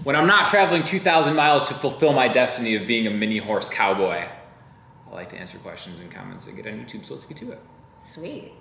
When I'm not traveling 2,000 miles to fulfill my destiny of being a mini horse cowboy. I like to answer questions and comments that get on YouTube, so let's get to it. Sweet.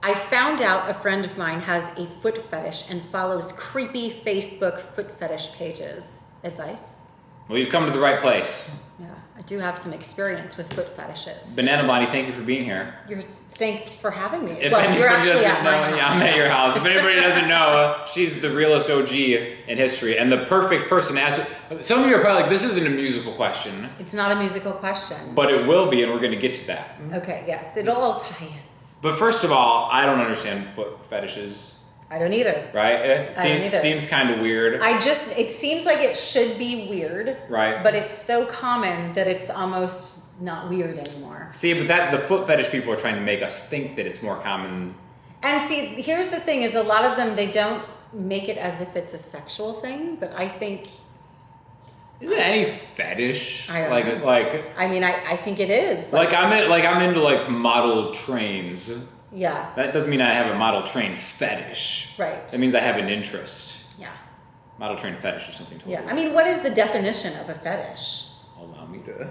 I found out a friend of mine has a foot fetish and follows creepy Facebook foot fetish pages. Advice? Well, you've come to the right place. Yeah, I do have some experience with foot fetishes. Banana Blondie, thank you for being here. Thank you for having me. If well, you're actually doesn't at know, my house. yeah, I'm at your house. If anybody doesn't know, she's the realest OG in history and the perfect person to ask. Some of you are probably like, this isn't a musical question. It's not a musical question. But it will be, and we're going to get to that. Okay, yes, it'll all tie in. But first of all, I don't understand foot fetishes. I don't either. Right? It seems kind of weird. It seems like it should be weird. Right. But it's so common that it's almost not weird anymore. See, but the foot fetish people are trying to make us think that it's more common. And see, here's the thing is a lot of them, they don't make it as if it's a sexual thing, but I think... Isn't any fetish? I don't know. I think it is. I'm into like model trains. Yeah. That doesn't mean I have a model train fetish. Right. That means I have an interest. Yeah. Model train fetish is something totally Yeah. I mean, what is the definition of a fetish? Allow me to.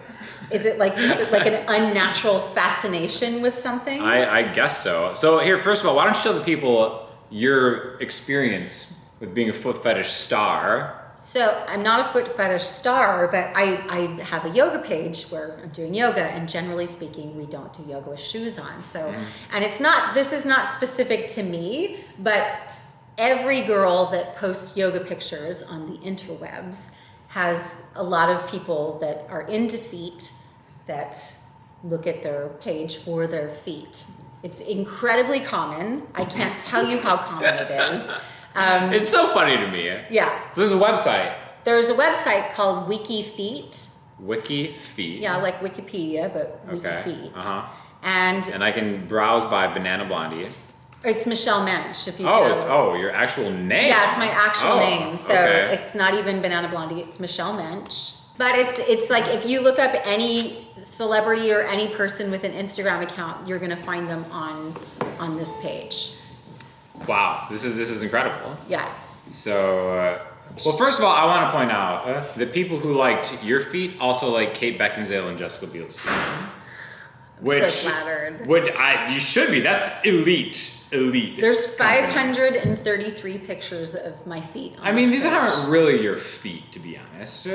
Is it like just like an unnatural fascination with something? I guess so. So here, first of all, why don't you tell the people your experience with being a foot fetish star? So I'm not a foot fetish star, but I have a yoga page where I'm doing yoga, and generally speaking, we don't do yoga with shoes on. So, and this is not specific to me, but every girl that posts yoga pictures on the interwebs has a lot of people that are into feet that look at their page for their feet. It's incredibly common. I can't tell you how common it is. It's so funny to me. Yeah. So there's a website. There's a website called WikiFeet. WikiFeet? Yeah, like Wikipedia, but WikiFeet. Uh-huh. And I can browse by Banana Blondie. It's Michelle Mensch, if you know. Your actual name? Yeah, it's my actual name. So okay. It's not even Banana Blondie, it's Michelle Mensch. But it's like if you look up any celebrity or any person with an Instagram account, you're gonna find them on this page. Wow, this is incredible. Yes. So, well, first of all, I want to point out that people who liked your feet also like Kate Beckinsale and Jessica Biel's feet. I'm so flattered. You should be. That's elite. There's 533 pictures of my feet. These aren't really your feet, to be honest.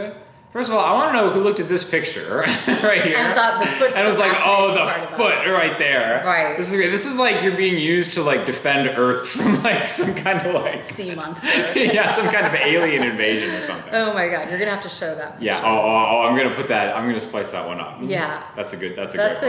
First of all, I want to know who looked at this picture right here. And thought the foot's and it was like, oh, the foot right there. Right. This is great. This is like you're being used to like defend Earth from like some kind of like sea monster. Yeah, some kind of alien invasion or something. Oh my God, you're gonna have to show that picture. Yeah. Oh, I'm gonna put that. I'm gonna spice that one up. Yeah. That's a good one.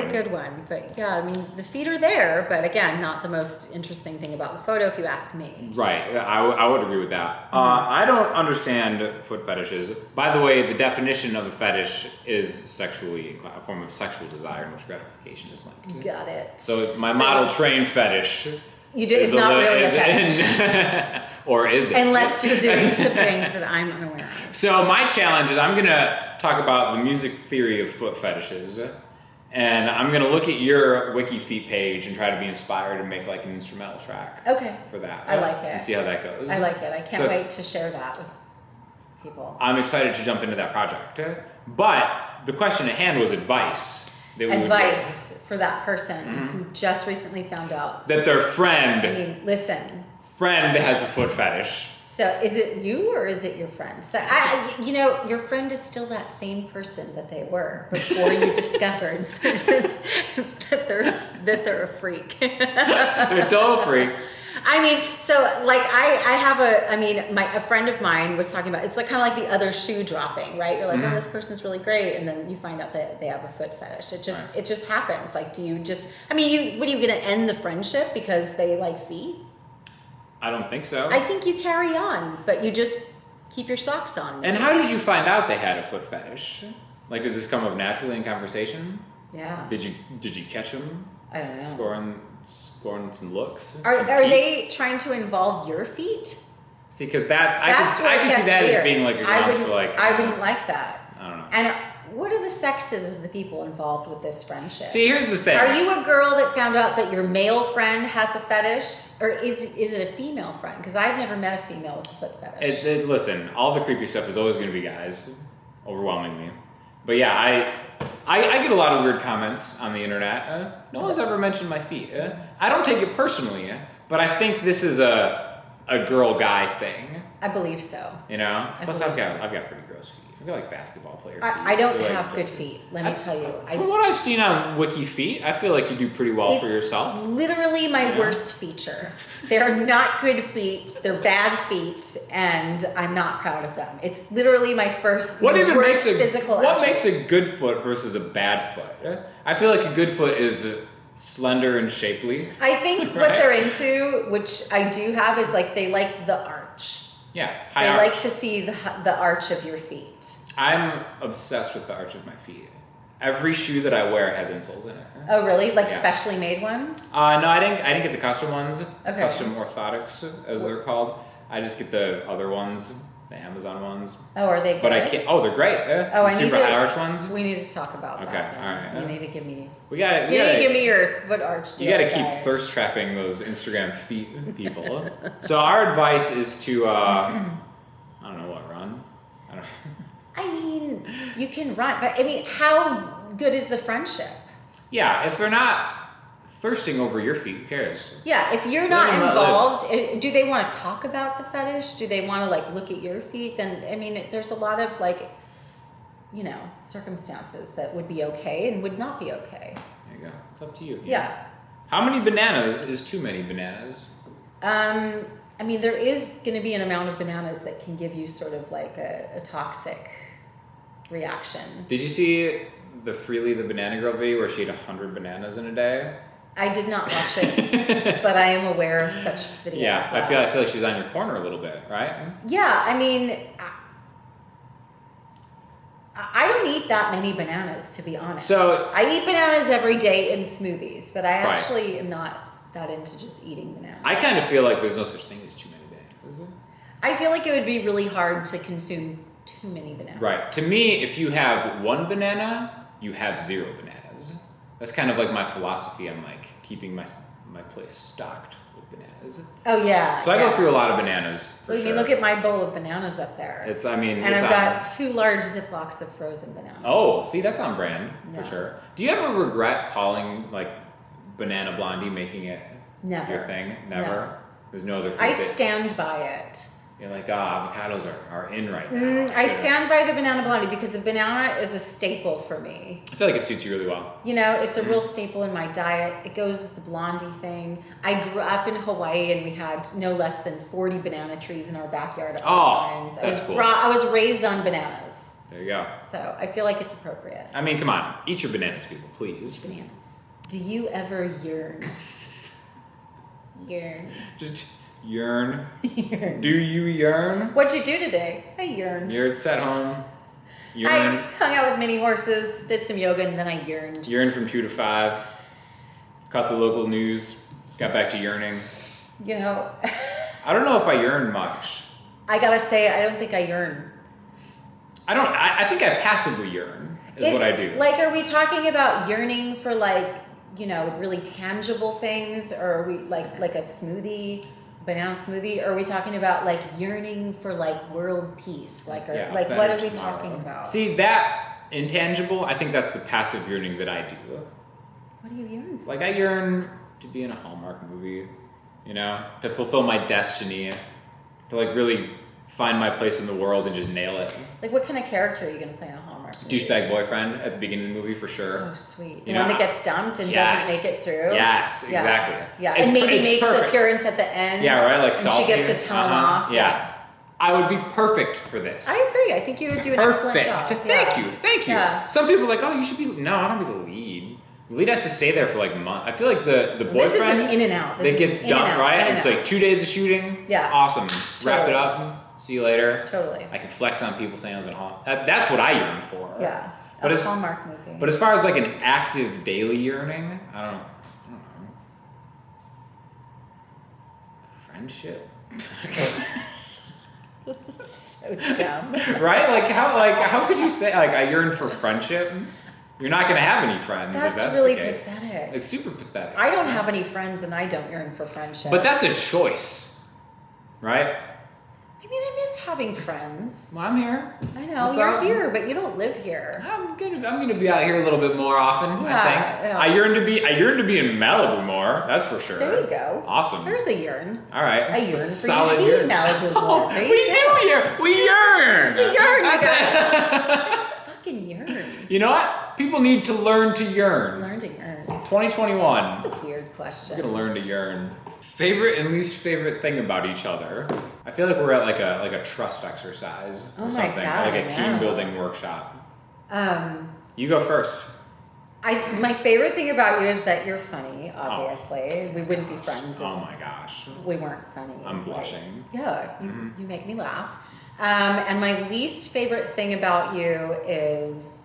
Good one. But yeah, I mean, the feet are there, but again, not the most interesting thing about the photo, if you ask me. Right. I would agree with that. I don't understand foot fetishes. By the way, the definition of a fetish is a form of sexual desire in which gratification is linked. Got it. So my model train fetish. It's not really a fetish. Or is it? Unless you're doing some things that I'm unaware of. So my challenge is I'm going to talk about the music theory of foot fetishes. And I'm going to look at your WikiFeet page and try to be inspired and make like an instrumental track for that. I like it. And see how that goes. I like it. I can't wait to share that with people. I'm excited to jump into that project. But the question at hand was advice. Advice for that person who just recently found out that their friend has a foot fetish. So is it you or is it your friend? So your friend is still that same person that they were before you discovered that they're a freak. They're a total freak. I mean, so like a friend of mine was talking about, it's like kind of like the other shoe dropping, right? You're like, oh, this person's really great. And then you find out that they have a foot fetish. It just happens. Like, do you just, what are you going to end the friendship because they like feet? I don't think so. I think you carry on, but you just keep your socks on. Maybe. And how did you find out they had a foot fetish? Like, did this come up naturally in conversation? Yeah. Did you catch them? I don't know. Scoring some looks. Are they trying to involve your feet? See, because I could see that weird. As being like a grounds for like. I wouldn't like that. I don't know. And what are the sexes of the people involved with this friendship? See, here's the thing. Are you a girl that found out that your male friend has a fetish, or is it a female friend? Because I've never met a female with a foot fetish. Listen, all the creepy stuff is always going to be guys, overwhelmingly. But yeah, I get a lot of weird comments on the internet. No one's ever mentioned my feet. I don't take it personally, but I think this is a girl-guy thing. I believe so. You know? Plus, I've got pretty gross feet. I've got like basketball player feet. I don't have good feet, let me tell you. From what I've seen on Wiki Feet, I feel like you do pretty well for yourself. It's literally my worst feature. They're not good feet. They're bad feet, and I'm not proud of them. It's literally my worst physical What makes a good foot versus a bad foot? I feel like a good foot is slender and shapely. I think what they're into, which I do have, is like they like the arch. Yeah, they like to see the arch of your feet. I'm obsessed with the arch of my feet. Every shoe that I wear has insoles in it. Oh, really? Like specially made ones? No, I didn't get the custom ones. Okay. Custom orthotics, as they're called. I just get the other ones, the Amazon ones. Oh, are they good? But I can't. Oh, they're great. The super high arch ones. We need to talk about that. Okay, all right. You need to give me. You need to give me your foot arch. You got to keep thirst trapping those Instagram feet people. So our advice is to, I don't know what, run. I mean, you can run, but I mean, how good is the friendship? Yeah, if they're not thirsting over your feet, who cares? Yeah, if you're not involved, do they want to talk about the fetish? Do they want to like look at your feet? Then, I mean, there's a lot of like, you know, circumstances that would be okay and would not be okay. There you go. It's up to you. Yeah. How many bananas is too many bananas? I mean, there is going to be an amount of bananas that can give you sort of like a toxic reaction. Did you see the Freely the Banana Girl video where she ate 100 bananas in a day? I did not watch it, but I am aware of such videos. Yeah, I feel like she's on your corner a little bit, right? Yeah, I mean, I don't eat that many bananas, to be honest. So I eat bananas every day in smoothies, but I actually am not that into just eating bananas. I kind of feel like there's no such thing as too many bananas. I feel like it would be really hard to consume too many bananas. Right. To me, if you have one banana, you have 0 bananas. That's kind of like my philosophy on like keeping my place stocked with bananas. Oh yeah. So I go through a lot of bananas. I mean, look at my bowl of bananas up there. And I've got 2 large Ziplocs of frozen bananas. Oh, see, that's on brand for sure. Do you ever regret calling like Banana Blondie, making it your thing? Never. No. There's no other food. I stand by it. You're like, avocados are in right now. I stand by the Banana Blondie because the banana is a staple for me. I feel like it suits you really well. You know, it's a real staple in my diet. It goes with the Blondie thing. I grew up in Hawaii and we had no less than 40 banana trees in our backyard at all times. That's cool. I was raised on bananas. There you go. So I feel like it's appropriate. I mean, come on. Eat your bananas, people, please. Bananas. Do you ever yearn? Just yearn. Do you yearn? What'd you do today? I yearned. You're sat home. I hung out with mini horses, did some yoga, and then I yearned. Yearned from 2 to 5. Caught the local news. Got back to yearning. You know. I don't know if I yearn much. I gotta say, I don't think I yearn. I think I passively yearn is what I do. Like, are we talking about yearning for like, you know, really tangible things, or are we like a smoothie? Banana smoothie, or are we talking about like yearning for like world peace? Like, what are we talking about? See, that intangible, I think that's the passive yearning that I do. What do you yearn for? Like, I yearn to be in a Hallmark movie, you know, to fulfill my destiny, to like really find my place in the world and just nail it. Like, what kind of character are you going to play in a Hallmark movie? Douchebag boyfriend at the beginning of the movie, for sure. Oh, sweet. The one that gets dumped and doesn't make it through? Yes, exactly. Yeah, and maybe makes an appearance at the end. Yeah, right, like salty. And she gets to tone off. Yeah. I would be perfect for this. I agree. I think you would do an excellent job. Thank you. Yeah. Some people are like, oh, you should be... No, I don't be the lead. The lead has to stay there for like months. I feel like the boyfriend... This is an in and out. That gets dumped, right? It's like 2 days of shooting. Yeah. Awesome. Wrap it up. See you later. Totally. I can flex on people saying I was in Hallmark. That's what I yearn for. Yeah. A Hallmark movie. But as far as like an active daily yearning, I don't know. Friendship. So dumb. Right? How could you say like I yearn for friendship? You're not gonna have any friends. That's if that's really the case. pathetic. It's super pathetic. I don't have any friends and I don't yearn for friendship. But that's a choice, right? I mean, I miss having friends. Well, I'm here. I know, What's you're up? here, but you don't live here. I'm gonna be out here a little bit more often. I think. Yeah. I yearn to be in Malibu more. That's for sure. There you go. Awesome. There's a yearn. All right. I yearn It's a for solid you to be yearn. in Malibu Oh, more. There we you go. do yearn. We yearn. We yearn, you That's guys. Fucking yearn. You know what? People need to learn to yearn. Learn to yearn. 2021. That's a weird question. We're gonna learn to yearn. Favorite and least favorite thing about each other. I feel like we're at like a trust exercise Oh or my something, God, like a I team know. building workshop. Um, You go first. my favorite thing about you is that you're funny. Obviously, we wouldn't be friends if Oh my gosh. we weren't funny. I'm blushing. Yeah, you make me laugh. And my least favorite thing about you is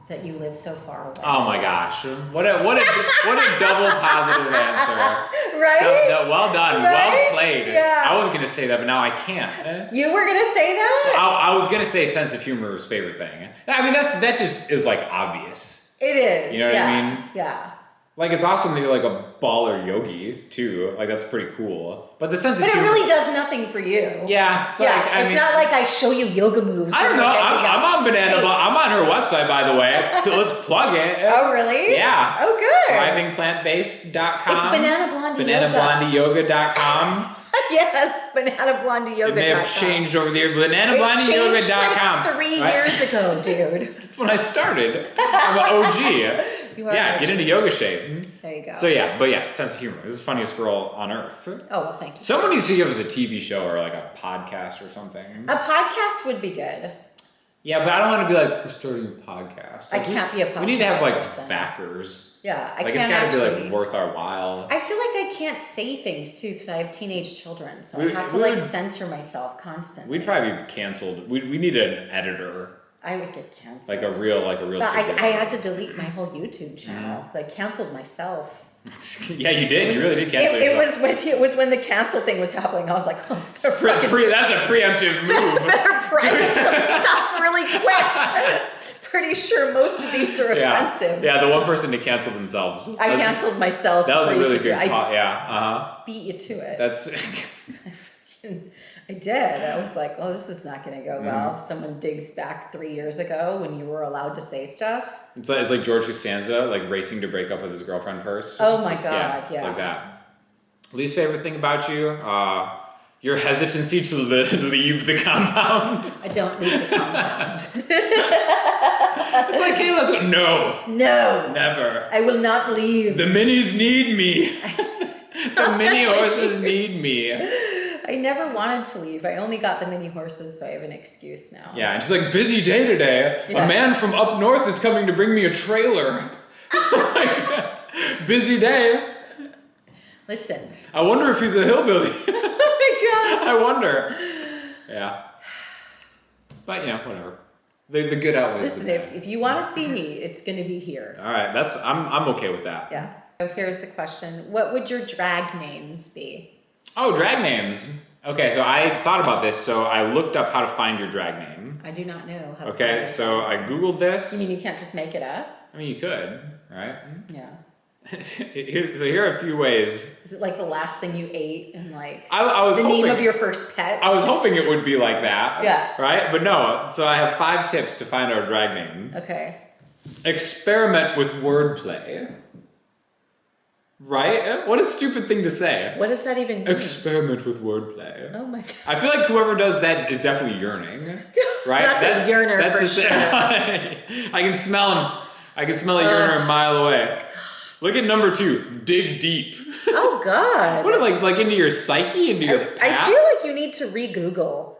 that you live so far away. Oh my gosh. What a double positive answer. Right? No, well done. Right? Well played. Yeah. I was gonna say that, but now I can't. You were gonna say that? I was gonna say sense of humor is favorite thing. I mean that just is like obvious. It is. You know what I mean? Yeah. Like it's awesome that you're like a baller yogi too. Like that's pretty cool. But the sense of But it humor, really does nothing for you. yeah. It's Yeah, like, I it's mean, not like I show you yoga moves. I don't and know. you're picking I'm up. on Banana. Hey. I'm on her website, by the way. Let's plug it. Oh, really? Yeah. Oh, good. ThrivingPlantBased.com. It's Banana Blondie Yoga. BananaBlondieYoga.com. Yes, Banana Blondie Yoga. It may have changed over the year. BananaBlondieYoga.com. Like 3 right? years ago, dude. That's when I started. I'm an OG. You are Yeah, an get OG. into yoga shape. There you go. So yeah, but yeah, sense of humor. This is the funniest girl on earth. Oh, well, thank you. Someone needs to give us a TV show or like a podcast or something. A podcast would be good. Yeah, but I don't want to be like, we're starting a podcast. I can't be a podcast We need to have like person. backers. Yeah, I Like can't it's gotta actually. be like worth our while. I feel like I can't say things too because I have teenage children, so I We- have to we like would- censor myself constantly. We'd probably be canceled. We need an editor, I would get canceled. like a real. But super- I had to delete my whole YouTube channel. I canceled myself. Yeah, you did. You really did cancel It yourself. was when the cancel thing was happening. I was like, oh, That's a preemptive move. better private some stuff really quick. Pretty sure most of these are offensive. Yeah, the one person to cancel themselves. I canceled myself. That was a before you really could do good it. call. Yeah. Beat you to it. That's. I did. I was like, oh, this is not going to go well. Someone digs back 3 years ago when you were allowed to say stuff. It's like George Costanza, like racing to break up with his girlfriend first. Oh my It's God, yeah. like that. Least favorite thing about you? Your hesitancy to leave the compound. I don't leave the compound. It's like, hey, let's go. No, No. never. I will not leave. The minis need me. The mini horses need me. I never wanted to leave. I only got the mini horses, so I have an excuse now. Yeah, and she's like, busy day today. Yeah. A man from up north is coming to bring me a trailer. Like, busy day. Listen. I wonder if he's a hillbilly. Oh my God. I wonder. Yeah. But, you know, whatever. The good outweighs Listen, the bad. if you want to see me, it's going to be here. All right, I'm okay with that. Yeah. So here's the question. What would your drag names be? Oh, drag names. Okay, so I thought about this, so I looked up how to find your drag name. I do not know how to Okay, find it. so I Googled this. You mean you can't just make it up? I mean, you could, right? Yeah. Here are a few ways. Is it like the last thing you ate and like I was the hoping, name of your first pet? I was hoping it would be like that. Yeah. Right? But no, so I have 5 tips to find our drag name. Okay. Experiment with wordplay. Right? What a stupid thing to say. What does that even mean? Experiment with wordplay. Oh my God. I feel like whoever does that is definitely yearning. Right? That's a yearner for sure. sure. I can smell him. I can smell a yearner a mile away. Look at number 2. Dig deep. Oh God. What, like into your psyche, into your past? I feel like you need to re-Google.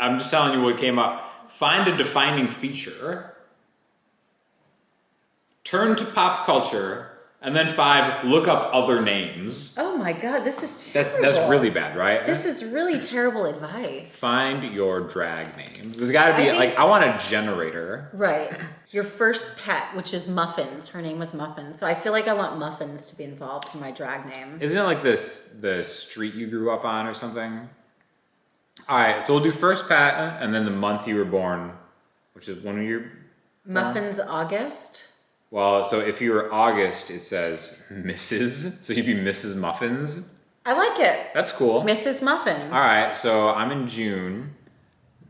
I'm just telling you what came up. Find a defining feature. Turn to pop culture. And then 5, look up other names. Oh my God, this is terrible. That's really bad, right? This is really terrible advice. Find your drag name. There's got to be, I think- I want a generator. Right. Your first pet, which is Muffins. Her name was Muffins. So I feel like I want Muffins to be involved in my drag name. Isn't it like the street you grew up on or something? All right, so we'll do first pet and then the month you were born, which is when you're Muffins August. Well, so if you were August, it says Mrs. So you'd be Mrs. Muffins. I like it. That's cool. Mrs. Muffins. All right, so I'm in June.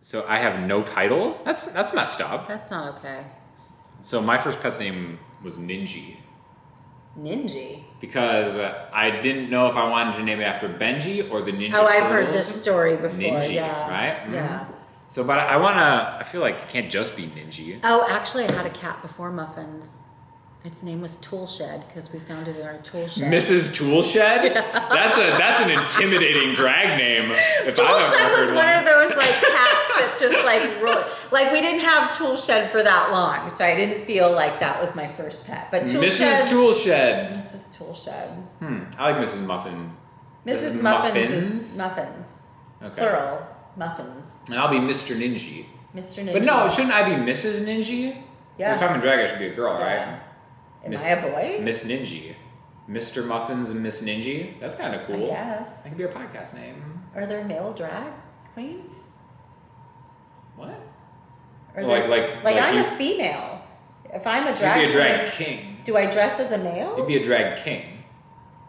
So I have no title. That's messed up. That's not okay. So my first pet's name was Ninji. Ninji? Because I didn't know if I wanted to name it after Benji or the Ninja Turtles. I've heard this story before. Ninji, yeah. right? Mm-hmm. Yeah. So, but I feel like it can't just be Ninji. Oh, actually, I had a cat before Muffins. Its name was Toolshed because we found it in our tool shed. Mrs. Toolshed? That's an intimidating drag name. Toolshed was one of those like cats that just like we didn't have Toolshed for that long, so I didn't feel like that was my first pet. But Toolshed, Mrs. Toolshed. Mrs. Toolshed. I like Mrs. Muffin. Mrs. Muffins is muffins. Okay. Plural. Muffins. And I'll be Mr. Ninji. Mr. Ninja. But no, shouldn't I be Mrs. Ninji? Yeah. If I'm in drag, I should be a girl, Yeah. right? Am I a boy? Miss Ninji. Mr. Muffins and Miss Ninji. That's kind of cool. I guess. That could be our podcast name. Are there male drag queens? What? Are Like I'm you- a female. If I'm a drag You'd be a drag queen, king. do I dress as a male? You'd be a drag king.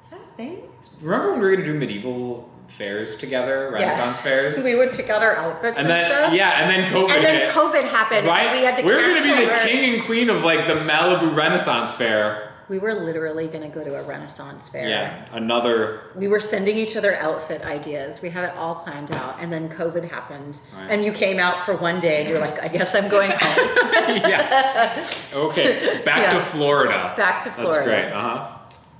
Is that a thing? Remember when we were going to do medieval fairs together, Renaissance fairs? We would pick out our outfits and then, stuff. Yeah, and then COVID And then hit. COVID happened. Right? And we had to We're going to be the cancel our- king and queen of like the Malibu Renaissance fair. We were literally going to go to a Renaissance fair. Yeah, another. We were sending each other outfit ideas. We had it all planned out. And then COVID happened. Right. And you came out for one day and you're like, I guess I'm going home. Yeah. Okay, back to Florida. Back to Florida. That's great. Uh-huh.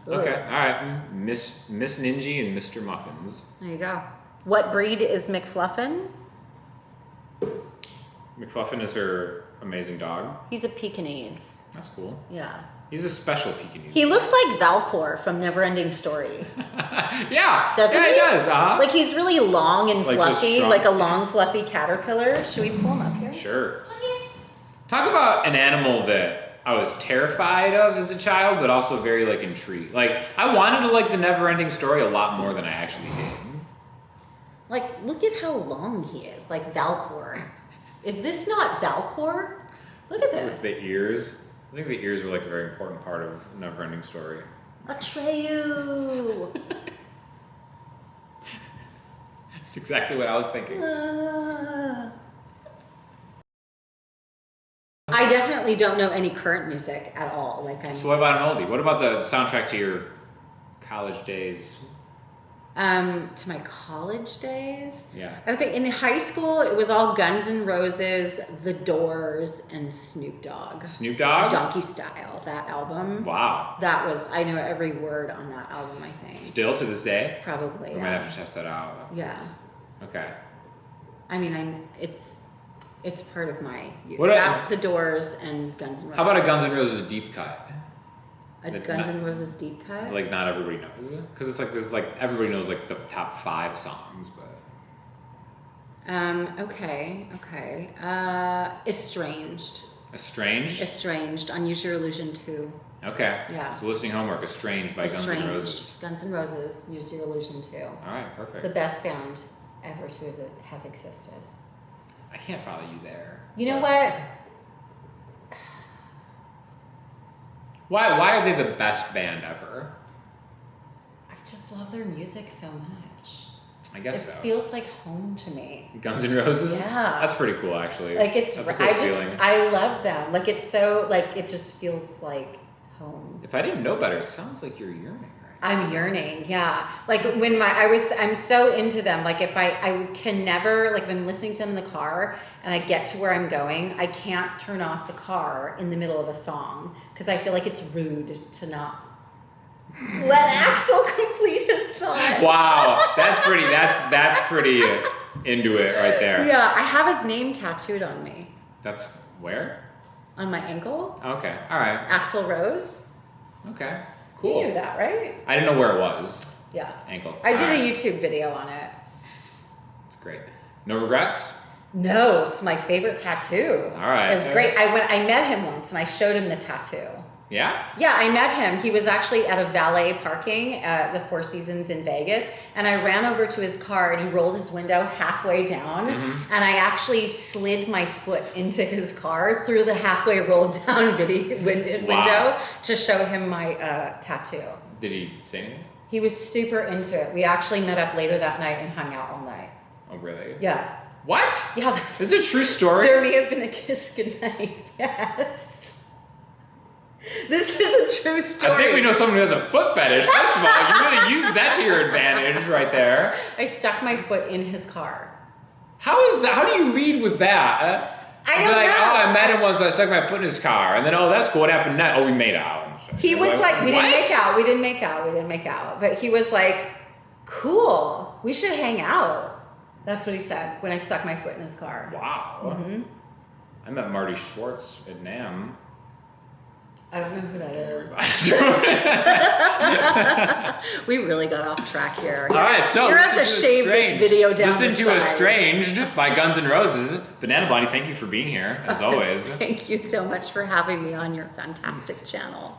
Ugh. Okay, all right. Miss Ninji and Mr. Muffins. There you go. What breed is McFluffin? McFluffin is her amazing dog. He's a Pekingese. That's cool. Yeah. He's a special Pekingese. He looks like Valcor from Neverending Story. Yeah. Doesn't he? He does. Uh-huh. Like he's really long and Like just fluffy, strong. like a long fluffy caterpillar. Should we pull him up here? Sure. Talk about an animal that I was terrified of as a child, but also very like intrigued. Like I wanted to like the Neverending Story a lot more than I actually did. Like, look at how long he is, like Valcor. Is this not Valcor? Look at this. The ears. I think the ears were like a very important part of Neverending Story. Atreyu. That's exactly what I was thinking. I definitely don't know any current music at all. Like I'm So what about an oldie? What about the soundtrack to your college days? to my college days. Yeah. I think in high school it was all Guns N' Roses, The Doors, and Snoop Dogg. Snoop Dogg? Donkey Style, that album. Wow. That was, I know every word on that album, I think. Still to this day? Probably. We Yeah. might have to test that out. Yeah. Okay. I mean, it's part of my youth. What The Doors and Guns N' Roses. How about a Guns N' Roses deep cut? A Like Guns not- N' Roses deep cut? Like not everybody knows, because it's like there's like everybody knows like the top 5 songs, but Okay. Estranged. Estranged. On Use Your Illusion 2. Okay. Yeah. So listening homework, Estranged by Guns N' Roses. Guns N' Roses, Use Your Illusion 2. All right, perfect. The best band ever to have existed. I can't follow you there. You know what? Why are they the best band ever? I just love their music so much. I guess It so. feels like home to me. Guns N' Roses? Yeah. That's pretty cool, actually. Like it's, That's a cool feeling. I love them. Like it's so, like it just feels like home. If I didn't know better, it sounds like you're yearning, right? I'm yearning, yeah. Like when I'm so into them. Like if I can never, like if I'm listening to them in the car and I get to where I'm going, I can't turn off the car in the middle of a song because I feel like it's rude to not let Axel complete his thought. Wow, that's pretty into it right there. Yeah, I have his name tattooed on me. That's where? On my ankle. Okay, all right. Axl Rose. Okay, cool. You knew that, right? I didn't know where it was. Yeah. Ankle. I did All right. a YouTube video on it. It's great. No regrets? No, it's my favorite tattoo. All right. It's great. I met him once and I showed him the tattoo. Yeah? Yeah, I met him. He was actually at a valet parking at the Four Seasons in Vegas, and I ran over to his car, and he rolled his window halfway down, and I actually slid my foot into his car through the halfway rolled down window to show him my tattoo. Did he say anything? He was super into it. We actually met up later that night and hung out all night. Oh, really? Yeah. What? Yeah. This is a true story? There may have been a kiss goodnight. Yes. This is a true story. I think we know someone who has a foot fetish. First of all, you really use that to your advantage right there. I stuck my foot in his car. How is that? How do you lead with that? I don't know. Oh, I met him once. I stuck my foot in his car, and then that's cool. What happened next? Oh, we made out and stuff. He was like, we what? didn't make out. But he was like, cool. We should hang out. That's what he said when I stuck my foot in his car. Wow. Mm-hmm. I met Marty Schwartz at NAMM. I don't know who that is. We really got off track here. All right, so you're gonna have to shave this video down. Listen to Estranged by Guns N' Roses. Banana Blondie, thank you for being here, as always. Thank you so much for having me on your fantastic channel.